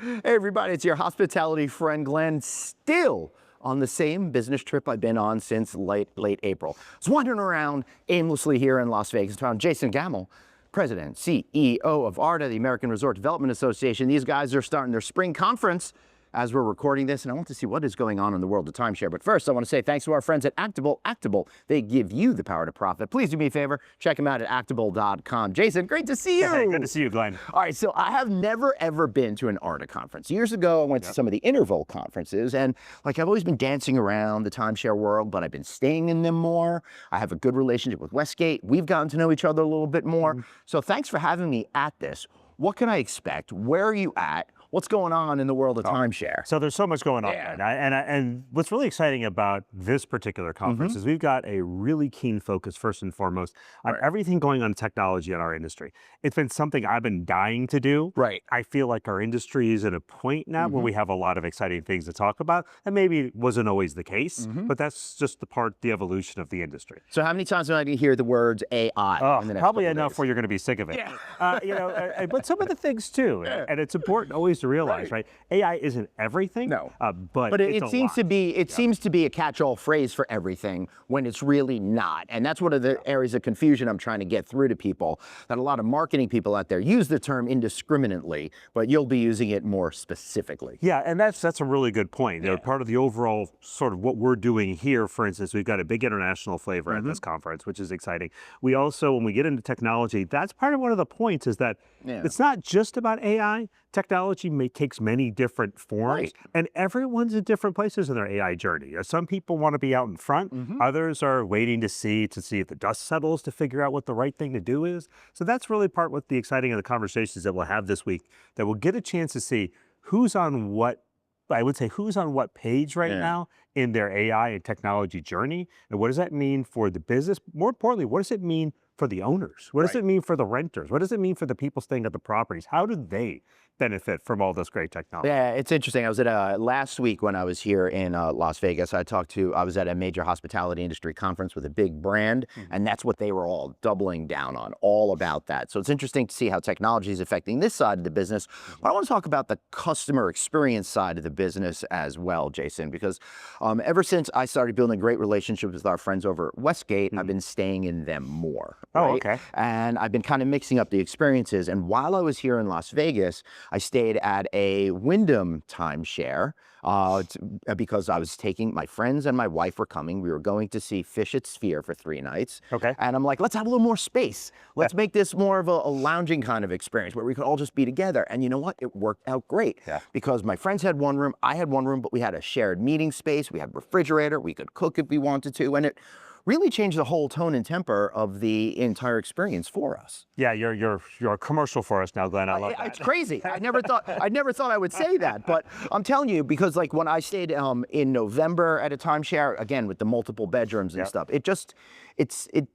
Hey everybody, it's your hospitality friend Glenn, still on the same business trip I've been on since late April. I was wandering around aimlessly here in Las Vegas, found Jason Gamel, President, CEO of ARDA, the American Resort Development Association. These guys are starting their spring conference as we're recording this, and I want to see what is going on in the world of timeshare. But first, I want to say thanks to our friends at Actable. Actable, they give you the power to profit. Please do me a favor, check them out at actable.com. Jason, great to see you. Hey, good to see you, Glenn. All right, so I have never, ever been to an ARDA conference. Years ago, I went to some of the interval conferences, and like I've always been dancing around the timeshare world, but I've been staying in them more. I have a good relationship with Westgate. We've gotten to know each other a little bit more. So thanks for having me at this. What can I expect? Where are you at? What's going on in the world of timeshare? So there's so much going on. And what's really exciting about this particular conference is we've got a really keen focus, first and foremost, on everything going on in technology in our industry. It's been something I've been dying to do. I feel like our industry is at a point now where we have a lot of exciting things to talk about, and maybe it wasn't always the case, but that's just the evolution of the industry. So how many times am I going to hear the words AI in the next probably enough where you're going to be sick of it. But some of the things too, and it's important always to realize, right? AI isn't everything. No, but it seems to be. It seems to be a catch-all phrase for everything when it's really not. And that's one of the areas of confusion I'm trying to get through to people. That a lot of marketing people out there use the term indiscriminately, but you'll be using it more specifically. Yeah, and that's a really good point. They're part of the overall sort of what we're doing here. For instance, we've got a big international flavor at this conference, which is exciting. We also, when we get into technology, that's part of one of the points is that it's not just about AI. Technology takes many different forms, and everyone's in different places in their AI journey. Some people want to be out in front. Others are waiting to see if the dust settles to figure out what the right thing to do is. So that's really what the exciting of the conversations that we'll have this week, that we'll get a chance to see who's on what, I would say, who's on what page right now in their AI and technology journey, and what does that mean for the business? More importantly, what does it mean for the owners? What does it mean for the renters? What does it mean for the people staying at the properties? How do they benefit from all this great technology? Yeah, it's interesting. I was at last week when I was here in Las Vegas. I was at a major hospitality industry conference with a big brand, and that's what they were all doubling down on, all about that. So it's interesting to see how technology is affecting this side of the business. But I want to talk about the customer experience side of the business as well, Jason, because ever since I started building great relationships with our friends over at Westgate, I've been staying in them more. Oh, okay. And I've been kind of mixing up the experiences. And while I was here in Las Vegas, I stayed at a Wyndham timeshare because I was taking my friends and my wife were coming. We were going to see Fish at Sphere for 3 nights. Okay. And I'm like, let's have a little more space. Let's make this more of a lounging kind of experience where we could all just be together. And you know what? It worked out great because my friends had one room, I had one room, but we had a shared meeting space. We had a refrigerator. We could cook if we wanted to. And it really changed the whole tone and temper of the entire experience for us. Yeah, you're a commercial for us now, Glenn. I love that. It's crazy. I never thought I would say that, but I'm telling you, because like when I stayed in November at a timeshare, again with the multiple bedrooms and stuff, it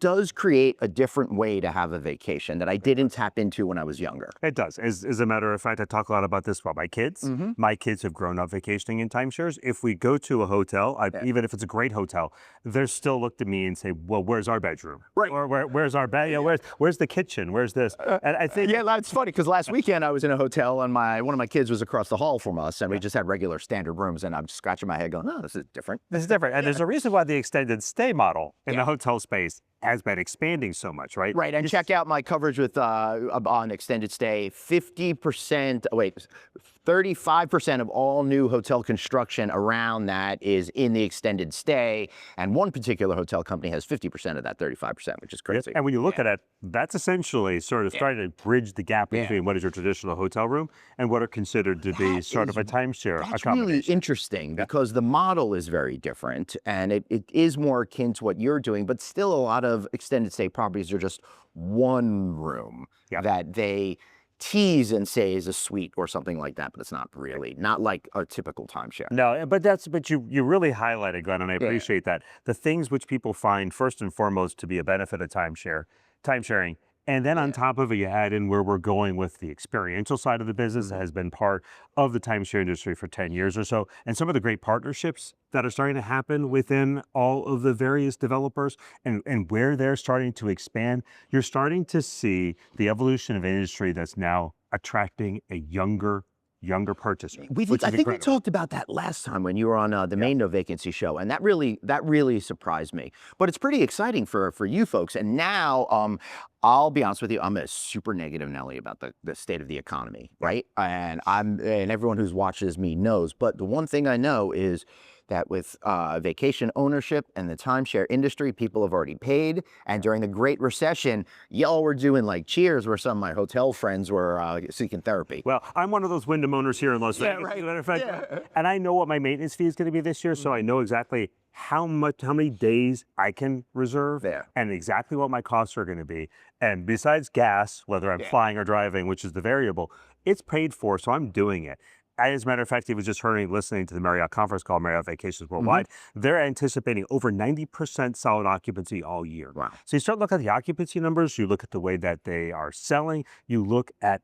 does create a different way to have a vacation that I didn't tap into when I was younger. It does. As a matter of fact, I talk a lot about this about my kids. My kids have grown up vacationing in timeshares. If we go to a hotel, even if it's a great hotel, they're still looked at me and say, well, where's our bedroom? Right. Or where's our bed? You know, where's the kitchen? Where's this? And I think that's funny because last weekend I was in a hotel and one of my kids was across the hall from us, and we just had regular standard rooms, and I'm just scratching my head going, oh, this is different. This is different. And there's a reason why the extended stay model in the hotel space has been expanding so much, right? Right, and check out my coverage with on extended stay. 35% of all new hotel construction around that is in the extended stay, and one particular hotel company has 50% of that 35%, which is crazy. And when you look at it, that's essentially sort of starting to bridge the gap between what is your traditional hotel room and what are considered to be sort of a timeshare accommodation. That's really interesting because the model is very different, and it is more akin to what you're doing, but still a lot of extended stay properties are just one room that they tease and say is a suite or something like that, but it's not really, not like a typical timeshare. No, but you really highlighted, Glenn, and I appreciate that. The things which people find first and foremost to be a benefit of timesharing, and then on top of it, you add in where we're going with the experiential side of the business that has been part of the timeshare industry for 10 years or so, and some of the great partnerships that are starting to happen within all of the various developers and where they're starting to expand. You're starting to see the evolution of an industry that's now attracting a younger younger purchaser. I think we incredible. talked about that last time when you were on the main No Vacancy show, and that really surprised me. But it's pretty exciting for you folks. And now, I'll be honest with you, I'm a super negative Nelly about the state of the economy, right? And everyone who's watches me knows. But the one thing I know is that with vacation ownership and the timeshare industry, people have already paid. And during the Great Recession, y'all were doing like cheers where some of my hotel friends were seeking therapy. Well, I'm one of those Wyndham owners here in Las Vegas, as a matter of fact. And I know what my maintenance fee is going to be this year, so I know exactly how many days I can reserve and exactly what my costs are going to be. And besides gas, whether I'm flying or driving, which is the variable, it's paid for, so I'm doing it. As a matter of fact, he was just listening to the Marriott conference call, Marriott Vacations Worldwide. They're anticipating over 90% solid occupancy all year. Wow. So you start looking at the occupancy numbers, you look at the way that they are selling, you look at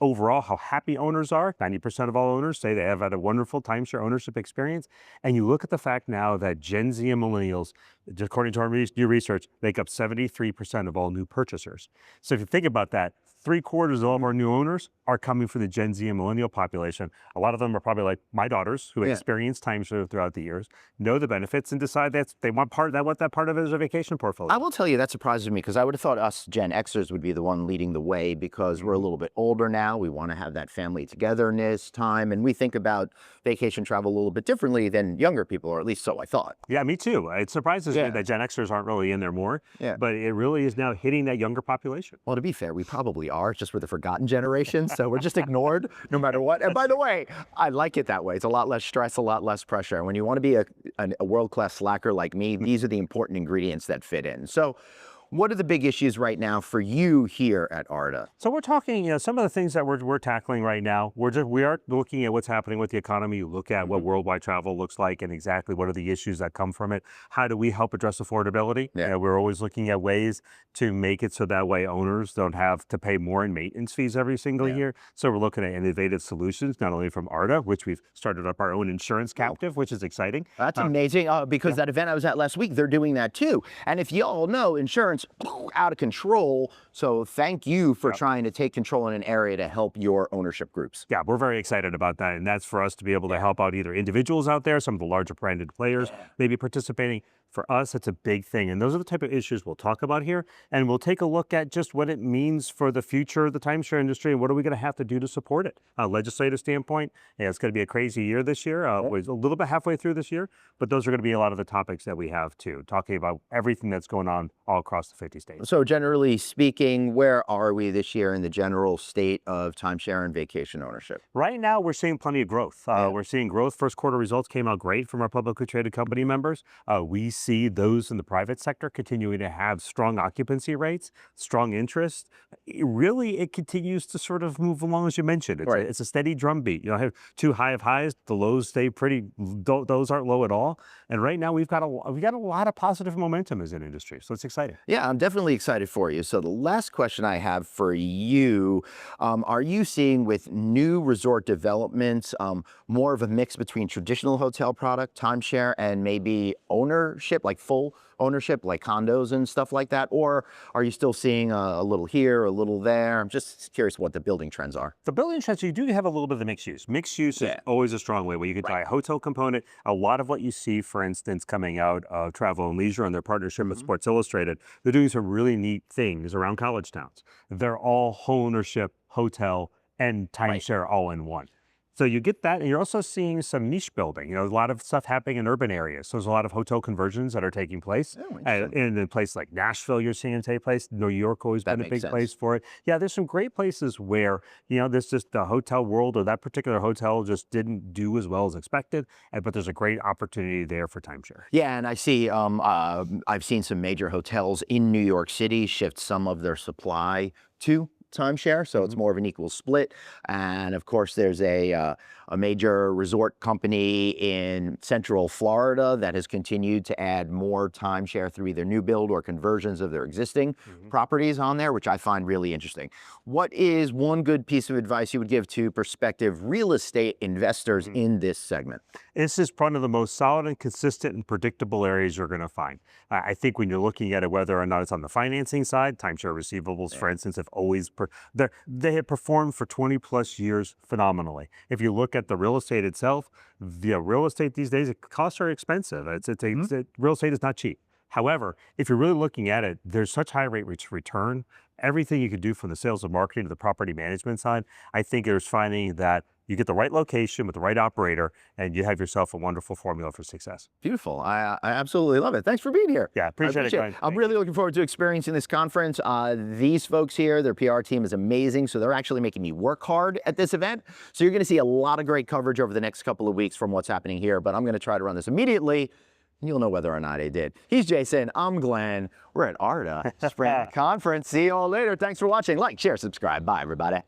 overall how happy owners are. 90% of all owners say they have had a wonderful timeshare ownership experience. And you look at the fact now that Gen Z and millennials, according to our new research, make up 73% of all new purchasers. So if you think about that, 3/4 of all of our new owners are coming from the Gen Z and millennial population. A lot of them are probably like my daughters who experienced timeshare throughout the years, know the benefits, and decide that they want that part of it as a vacation portfolio. I will tell you that surprises me because I would have thought us Gen Xers would be the one leading the way because we're a little bit older now. We want to have that family togetherness time, and we think about vacation travel a little bit differently than younger people, or at least so I thought. Yeah, me too. It surprises me that Gen Xers aren't really in there more, but it really is now hitting that younger population. Well, to be fair, we probably are, just we're the forgotten generation, so we're just ignored no matter what. And by the way, I like it that way. It's a lot less stress, a lot less pressure. When you want to be a world-class slacker like me, these are the important ingredients that fit in. So what are the big issues right now for you here at ARDA? So we're talking, some of the things that we're tackling right now. We are looking at what's happening with the economy. You look at what worldwide travel looks like and exactly what are the issues that come from it. How do we help address affordability? We're always looking at ways to make it so that way owners don't have to pay more in maintenance fees every single year. So we're looking at innovative solutions, not only from ARDA, which we've started up our own insurance captive, which is exciting. That's amazing because that event I was at last week, they're doing that too. And if you all know, insurance out of control. So thank you for trying to take control in an area to help your ownership groups. Yeah, we're very excited about that. And that's for us to be able to help out either individuals out there, some of the larger branded players, maybe participating. For us, it's a big thing. And those are the type of issues we'll talk about here. And we'll take a look at just what it means for the future of the timeshare industry and what are we going to have to do to support it. Legislative standpoint, it's going to be a crazy year this year. We're a little bit halfway through this year, but those are going to be a lot of the topics that we have too, talking about everything that's going on all across the 50 states. So generally speaking, where are we this year in the general state of timeshare and vacation ownership? Right now, we're seeing plenty of growth. We're seeing growth. First quarter results came out great from our publicly traded company members. We see those in the private sector continuing to have strong occupancy rates, strong interest. It continues to sort of move along as you mentioned. It's a steady drumbeat. I have too high of highs, the lows stay pretty. Those aren't low at all. And right now we've got a lot of positive momentum as an industry. So it's exciting. Yeah, I'm definitely excited for you. So the last question I have for you, are you seeing with new resort developments more of a mix between traditional hotel product, timeshare, and maybe ownership, like full ownership, like condos and stuff like that? Or are you still seeing a little here, a little there? I'm just curious what the building trends are. The building trends, you do have a little bit of the mixed use. Mixed use is always a strong way where you could buy a hotel component. A lot of what you see, for instance, coming out of Travel and Leisure and their partnership with Sports Illustrated, they're doing some really neat things around college towns. They're all whole ownership, hotel, and timeshare all in one. So you get that, and you're also seeing some niche building. A lot of stuff happening in urban areas. So there's a lot of hotel conversions that are taking place. In a place like Nashville, you're seeing it take place. New York always been a big place for it. Yeah, there's some great places where, this just the hotel world or that particular hotel just didn't do as well as expected, but there's a great opportunity there for timeshare. Yeah, and I see, I've seen some major hotels in New York City shift some of their supply to timeshare, so it's more of an equal split. And of course, there's a major resort company in Central Florida that has continued to add more timeshare through either new build or conversions of their existing properties on there, which I find really interesting. What is one good piece of advice you would give to prospective real estate investors in this segment? This is one of the most solid and consistent and predictable areas you're going to find. I think when you're looking at it, whether or not it's on the financing side, timeshare receivables, for instance, have always They have performed for 20 plus years phenomenally. If you look at the real estate itself, the real estate these days, costs are expensive. Real estate is not cheap. However, if you're really looking at it, there's such high rate return. Everything you can do from the sales and marketing to the property management side, I think it's finding that you get the right location with the right operator, and you have yourself a wonderful formula for success. Beautiful. I absolutely love it. Thanks for being here. Yeah, appreciate it. I'm really looking forward to experiencing this conference. These folks here, their PR team is amazing, so they're actually making me work hard at this event. So you're going to see a lot of great coverage over the next couple of weeks from what's happening here, but I'm going to try to run this immediately. You'll know whether or not I did. He's Jason. I'm Glenn. We're at ARDA Spring Conference. See you all later. Thanks for watching. Like, share, subscribe. Bye, everybody.